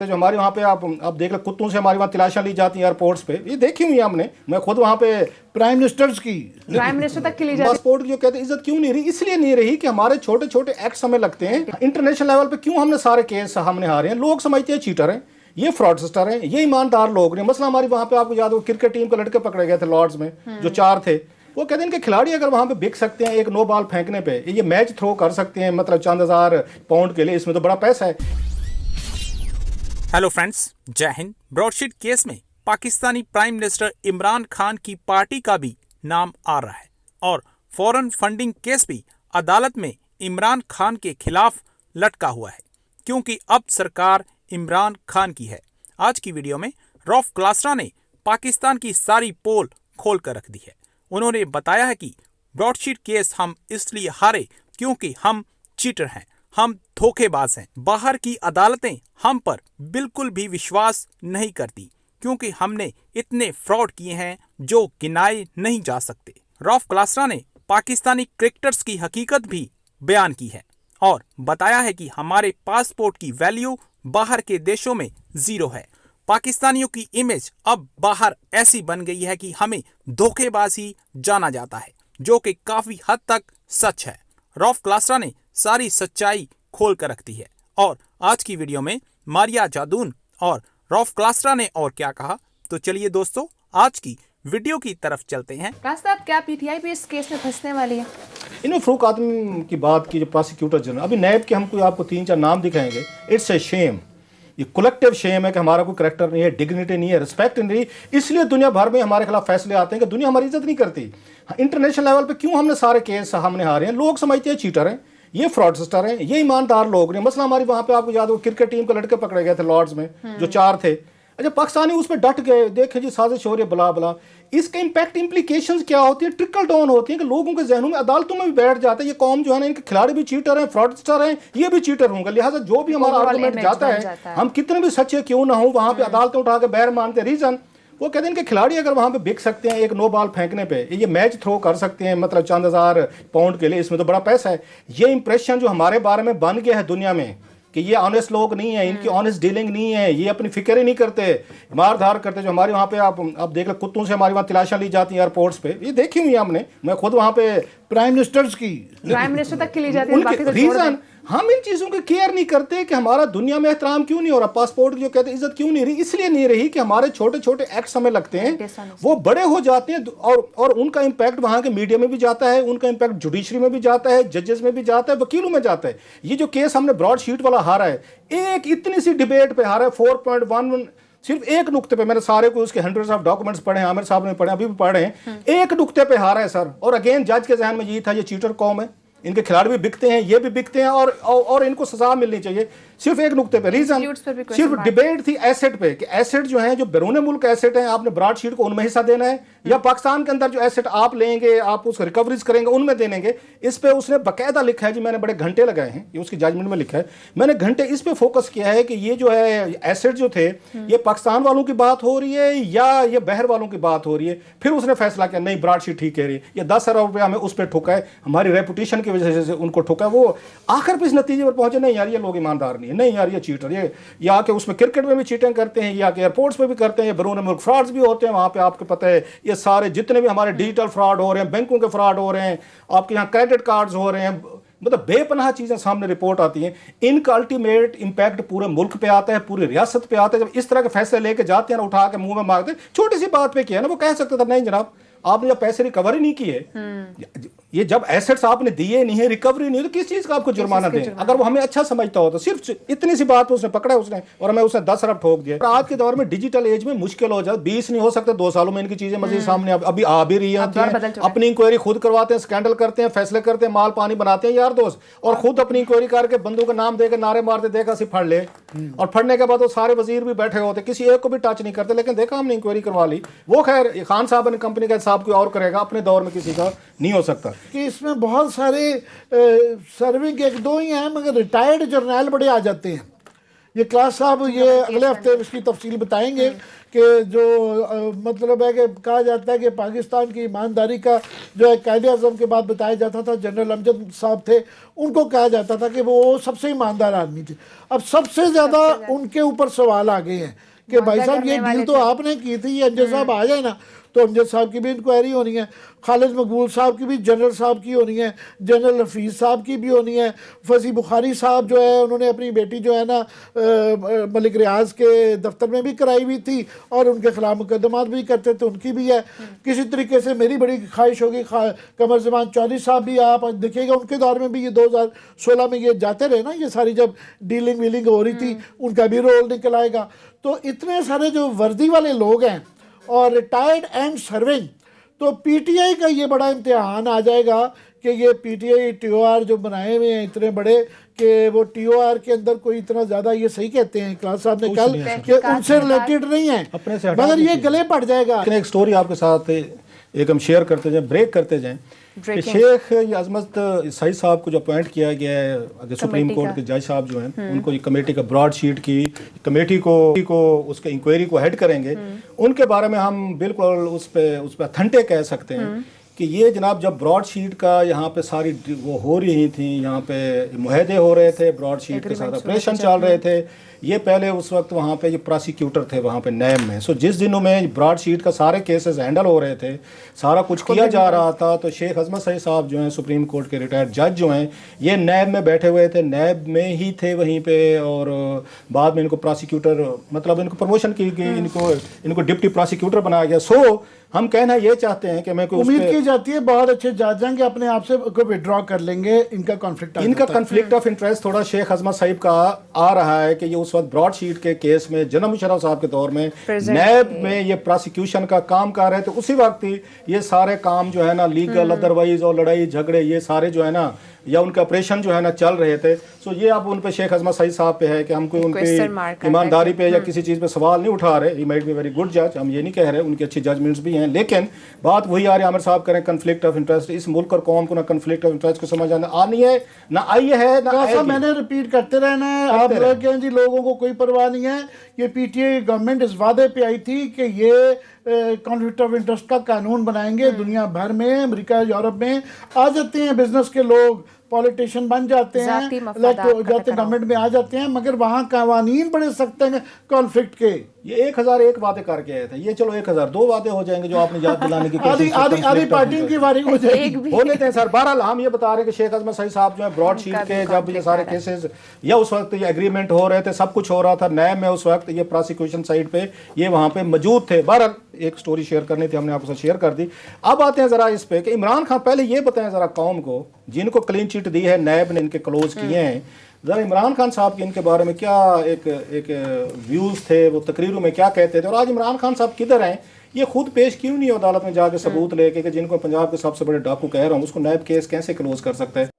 जो हमारे वहाँ पे आप देख लो, कुत्तों से हमारी वहाँ तलाशियां ली जाती हैं एयरपोर्ट्स पे, ये देखी हुई है हमने। मैं खुद वहाँ पे प्राइम मिनिस्टर तक की ली जाती है। पासपोर्ट की जो कहते हैं इज्जत क्यों नहीं रही, इसलिए नहीं रही कि हमारे छोटे छोटे एक्ट हमें लगते हैं। इंटरनेशनल लेवल पे क्यों हमने सारे केस हमने हारे हैं। लोग समझते हैं चीटर हैं, ये फ्रॉडस्टर हैं, ये ईमानदार लोग नहीं। मसला हमारी वहाँ पे आपको याद हो क्रिकेट टीम के लड़के पकड़े गए थे लॉर्ड्स में, जो 4 थे। वो कहते हैं इनके खिलाड़ी अगर वहाँ पे बिक सकते हैं एक नो बॉल फेंकने पे, ये मैच थ्रो कर सकते हैं मतलब चंद हजार पाउंड के लिए, इसमें तो बड़ा पैसा है। हेलो फ्रेंड्स, जय हिंद। ब्रॉडशीट केस में पाकिस्तानी प्राइम मिनिस्टर इमरान खान की पार्टी का भी नाम आ रहा है और फॉरेन फंडिंग केस भी अदालत में इमरान खान के खिलाफ लटका हुआ है, क्योंकि अब सरकार इमरान खान की है। आज की वीडियो में रौफ क्लासरा ने पाकिस्तान की सारी पोल खोल कर रख दी है। उन्होंने बताया है कि ब्रॉडशीट केस हम इसलिए हारे क्योंकि हम चीटर हैं, हम धोखेबाज हैं। बाहर की अदालतें हम पर बिल्कुल भी विश्वास नहीं करती क्योंकि हमने इतने फ्रॉड किए हैं जो गिनाए नहीं जा सकते। रौफ क्लासरा ने पाकिस्तानी क्रिकेटर्स की हकीकत भी बयान की है और बताया है कि हमारे पासपोर्ट की वैल्यू बाहर के देशों में 0 है। पाकिस्तानियों की इमेज अब बाहर ऐसी बन गई है कि हमें धोखेबाज ही जाना जाता है, जो कि काफी हद तक सच है। रौफ क्लासरा ने सारी सच्चाई खोल कर रख दी है और आज की वीडियो में मारिया जादून और रौफ क्लासरा ने और क्या कहा, तो चलिए दोस्तों आज की वीडियो की तरफ चलते हैं। साहब, क्या पीटीआई भी इस केस में फंसने वाली है? इन्होंने फरूक आदम की बात की, जो प्रोसिक्यूटर जनरल, अभी नैब के हमको आपको 3-4 नाम दिखाएंगे। इट्स ए शेम, ये कलेक्टिव शेम है कि हमारा कोई करैक्टर नहीं है, डिग्निटी नहीं है, रिस्पेक्ट नहीं, इसलिए दुनिया भर में हमारे खिलाफ फैसले आते हैं कि दुनिया हमारी इज्जत नहीं करती। इंटरनेशनल लेवल पे क्यों हमने सारे केस हमने हारे हैं। लोग समझते हैं चीटर हैं, ये फ्रॉडस्टर हैं, ये ईमानदार लोग नहीं। मसला हमारी वहाँ पे आपको याद हो क्रिकेट टीम के लड़के पकड़े गए थे लॉर्ड्स में, जो 4 थे। अच्छा, पाकिस्तानी उस पर डट गए, देखे जी साजिश हो रही है, बला बला। इसके इम्पैक्ट इम्प्लीकेशंस क्या होती है, ट्रिकल डाउन होती है कि लोगों के जहनों में, अदालतों में भी बैठ जाता है ये कौम जो है ना, इनके खिलाड़ी भी चीटर हैं, फ्रॉडस्टर हैं, ये भी चीटर होंगे। लिहाजा जो भी हमारा आर्गुमेंट जाता है, हम कितने भी सच्चे क्यों ना हो, वहाँ पे अदालतें उठा के बैर मानते हैं। रीजन वो कहते हैं इनके खिलाड़ी अगर वहाँ पे बिक सकते हैं एक नो बॉल फेंकने पे, ये मैच थ्रो कर सकते हैं मतलब चंद हजार पाउंड के लिए, इसमें तो बड़ा पैसा है। ये इंप्रेशन जो हमारे बारे में बन गया है दुनिया में कि ये ऑनेस्ट लोग नहीं है, इनकी ऑनेस्ट डीलिंग नहीं है, ये अपनी फिक्र ही नहीं करते, मारधार करते। जो हमारे वहाँ पे आप देख लो, कुत्तों से हमारी वहाँ तलाशियां ली जाती हैं एयरपोर्ट्स पे, ये देखी हुई है हमने। मैं खुद वहाँ पे प्राइम मिनिस्टर तक की ली जाती है। बाकी तो रीजन हम इन चीज़ों की केयर नहीं करते कि हमारा दुनिया में एहतराम क्यों नहीं हो रहा, पासपोर्ट की जो कहते हैं इज्जत क्यों नहीं रही, इसलिए नहीं रही कि हमारे छोटे छोटे एक्ट्स हमें लगते हैं, वो बड़े हो जाते हैं और उनका इम्पैक्ट वहाँ के मीडिया में भी जाता है, उनका इम्पैक्ट जुडिशरी में भी जाता है, जजेस में भी जाता है, वकीलों में जाता है। ये जो केस हमने ब्रॉडशीट वाला हारा है, एक इतनी सी डिबेट पे हारा है, 4.11, सिर्फ एक नुक्ते पे। मैंने सारे को उसके हंड्रेड्स ऑफ डॉक्यूमेंट्स पढ़े हैं, आमिर साहब ने पढ़े, अभी भी पढ़े हैं। एक नुक्ते पे हारा है सर। और अगेन जज के जहन में ये था ये चीटर कौम है, इनके खिलाड़ी भी बिकते हैं, ये भी बिकते हैं और इनको सजा मिलनी चाहिए। सिर्फ एक नुक्ते पे रीजन, सिर्फ डिबेट थी एसेट पे कि एसेट जो है, जो बैरून मुल्क एसेट है, आपने ब्रॉडशीट को उनमें हिस्सा देना है या पाकिस्तान के अंदर जो एसेट आप लेंगे, आप उसको रिकवरीज करेंगे, उनमें देंगे। इस पे उसने बाकायदा लिखा है जी, मैंने बड़े घंटे लगाए हैं, ये उसकी जजमेंट में लिखा है, मैंने घंटे इस पे फोकस किया है कि ये जो है एसेट जो थे, ये पाकिस्तान वालों की बात हो रही है या ये बहर वालों की बात हो रही है। फिर उसने फैसला किया नहीं, ब्रॉडशीट ठीक कह रही है, ये 10 अरब रुपया हमें उस पर ठोका है, हमारी रेपुटेशन की वजह से उनको ठोका। वो आखिर पे इस नतीजे पर पहुंचे नहीं यार ये लोग ईमानदार नहीं है, नहीं यार ये चीटर, ये या कि उसमें क्रिकेट में भी चीटिंग करते हैं, या कि एयरपोर्ट्स पे भी करते हैं, बैरून मुल्क फ्रॉड्स भी होते हैं वहाँ पे। आपको पता है ये सारे जितने भी हमारे डिजिटल फ्रॉड हो रहे हैं, बैंकों के फ्रॉड हो रहे हैं, आपके यहाँ क्रेडिट कार्ड्स हो रहे हैं, मतलब बेपनाह चीजें सामने रिपोर्ट आती हैं। इनका अल्टीमेट इंपैक्ट पूरे मुल्क पे आता है, पूरी रियासत पे आता है। जब इस तरह के फैसले लेके जाते हैं ना, उठा के मुंह में मारते, छोटी सी बात पे किया ना, वो कह सकते थे नहीं जनाब आपने जब पैसे रिकवर ही नहीं किए, ये जब एसेट्स आपने दिए नहीं है, रिकवरी नहीं है, तो किस चीज का आपको जुर्माना दें? अगर वो हमें अच्छा समझता हो तो सिर्फ इतनी सी बात उसने पकड़ा उसने, और हमें उसने 10 अरब ठोक दिया। आज के दौर में डिजिटल एज में मुश्किल हो जाए, 20 नहीं हो सकते 2 सालों में इनकी चीजें मजीद सामने अभी आ भी रही है। अपनी इंक्वायरी खुद करवाते हैं, स्कैंडल करते हैं, फैसले करते हैं, माल पानी बनाते हैं यार दोस्त, और खुद अपनी इंक्वायरी करके बंदों का नाम देकर नारे मारते, देखा सी फड़ ले, और फड़ने के बाद वो सारे वजीर भी बैठे होते, किसी एक को भी टच नहीं करते, लेकिन देखा हमने इंक्वायरी करवा ली। वो खैर खान साहब ने कंपनी का साहब कोई और करेगा, अपने दौर में किसी का नहीं हो सकता। कि इसमें बहुत सारे सर्विंग 1-2 ही हैं, मगर रिटायर्ड जर्नैल बड़े आ जाते हैं। ये क्लास साहब ये अगले हफ्ते इसकी तफसील बताएंगे कि जो मतलब है कि कहा जाता है कि पाकिस्तान की ईमानदारी का जो है कायदे आज़म के बाद बताया जाता था, जनरल अमजद साहब थे, उनको कहा जाता था कि वो सबसे ईमानदार आदमी थे। अब सबसे ज़्यादा उनके ऊपर सवाल आ गए हैं कि भाई साहब ये डील तो आपने की थी, ये अमजद साहब आ जाए ना, तो अमजद साहब की भी इंक्वायरी होनी है, खालिद मकबूल साहब की भी जनरल साहब की होनी है, जनरल हफीज़ साहब की भी होनी है, फसी बुखारी साहब जो है उन्होंने अपनी बेटी जो है ना मलिक रियाज के दफ्तर में भी कराई हुई थी और उनके खिलाफ मुकदमात भी करते थे, उनकी भी है। किसी तरीके से मेरी बड़ी ख्वाहिश होगी कमर ज़मान चौधरी साहब भी आप देखिएगा, उनके दौर में भी ये 2016 में ये जाते रहे ना, ये सारी जब डीलिंग वीलिंग हो रही थी, उनका भी रोल निकल आएगा। तो इतने सारे जो वर्दी वाले लोग हैं और रिटायर्ड एंड सर्विंग, तो पीटीआई का ये बड़ा इम्तिहान आ जाएगा कि ये पीटीआई टीओआर जो बनाए हुए हैं इतने बड़े कि वो टीओआर के अंदर कोई इतना ज़्यादा, ये सही कहते हैं क्लास साहब ने कल कि उनसे रिलेटेड नहीं है, अपने से मगर ये गले पड़ जाएगा। एक स्टोरी आपके साथ एक हम शेयर करते जाएं, ब्रेक करते जाएं कि शेख अजमत सईद साहब को जो अपॉइंट किया गया है सुप्रीम कोर्ट के जज साहब जो हैं, उनको ये कमेटी का ब्रॉड शीट की कमेटी को उसके इंक्वायरी को हेड करेंगे, उनके बारे में हम बिल्कुल उस पर अथेंटिक कह सकते हैं कि ये जनाब जब ब्रॉड शीट का यहाँ पे सारी वो हो रही थी, यहाँ पे मुहदे हो रहे थे, ब्रॉड शीट के साथ ऑपरेशन चल रहे थे, ये पहले उस वक्त वहाँ पे ये प्रोसिक्यूटर थे वहाँ पे नैब में। सो जिस दिनों में ब्रॉड शीट का सारे केसेस हैंडल हो रहे थे, सारा कुछ किया जा रहा था, तो शेख अजमत सईद साहब जो हैं सुप्रीम कोर्ट के रिटायर्ड जज जो हैं, ये नैब में बैठे हुए थे, नैब में ही थे वहीं पे, और बाद में इनको प्रोसिक्यूटर मतलब इनको प्रमोशन की गई, इनको डिप्टी प्रोसिक्यूटर बनाया गया। सो हम कहना ये चाहते हैं कि मैं कोई उम्मीद की जाती है बहुत अच्छे जज हैं कि अपने आप से विड्रॉ कर लेंगे, इनका कॉन्फ्लिक्ट ऑफ इंटरेस्ट थोड़ा शेख अजमत साहिब का आ रहा है कि ये उस वक्त ब्रॉड शीट के केस में जनरल मुशर्रफ साहब के दौर में नैब में ये प्रोसिक्यूशन का काम कर रहे थे, उसी वक्त ही ये सारे काम जो है ना लीगल अदरवाइज और लड़ाई झगड़े ये सारे जो है ना या उनके ऑपरेशन जो है ना चल रहे थे। सो ये अब उन पे शेख अजमत सईद साहब पे है कि हम कोई उनकी ईमानदारी पे या किसी चीज़ पे सवाल नहीं उठा रहे। He might be very good जज, हम ये नहीं कह रहे, उनकी अच्छी जजमेंट्स भी हैं, लेकिन बात वही आ रही है आमिर साहब करें कन्फ्लिक्ट ऑफ इंटरेस्ट। इस मुल्क और कौम को ना कन्फ्लिक्ट ऑफ इंटरेस्ट को समझ आनी है ना आई है ना मैंने रिपीट करते रहना है। आप लोग कहें जी लोगों को कोई परवाह नहीं है, ये पीटीआई गवर्नमेंट इस वादे पे आई थी कि ये कॉन्फ्लिक्ट ऑफ इंटरेस्ट का कानून बनाएंगे। दुनिया भर में, अमेरिका यूरोप में आ जाते हैं बिजनेस के लोग, पॉलिटिशियन बन जाते हैं, जाते गवर्नमेंट में आ जाते हैं, मगर वहाँ कवानीन बड़े सख्त हैं कॉन्फ्लिक्ट के। ये 1001 वादे करके आए थे, ये चलो 1002 वादे हो जाएंगे जो आपने याद दिलाने की कोशिश आधी पार्टी की वारी हो जाएगी हो लेते हैं सर। बहरहाल हम ये बता रहे हैं कि शेख अजमत सईद साहब जो है ब्रॉड शीट के जब ये सारे केसेस या उस वक्त ये एग्रीमेंट हो रहे थे, सब कुछ हो रहा था नैब में, उस वक्त ये प्रोसिक्यूशन साइड पे ये वहाँ पे मौजूद थे। बहरहाल एक स्टोरी शेयर करनी थी, हमने आपको शेयर कर दी। अब आते हैं जरा इस पे कि इमरान खान, पहले ये बताएं जरा कौम को जिनको क्लीन चिट दी है नैब ने, इनके क्लोज किए हैं, जरा इमरान खान साहब के इनके बारे में क्या एक व्यूज थे, वो तकरीरों में क्या कहते थे, और आज इमरान खान साहब किधर हैं, ये खुद पेश क्यों नहीं अदालत में जाके सबूत लेके कि जिनको पंजाब के सबसे बड़े डाकू कह रहा हूँ उसको नैब केस कैसे क्लोज कर सकता है।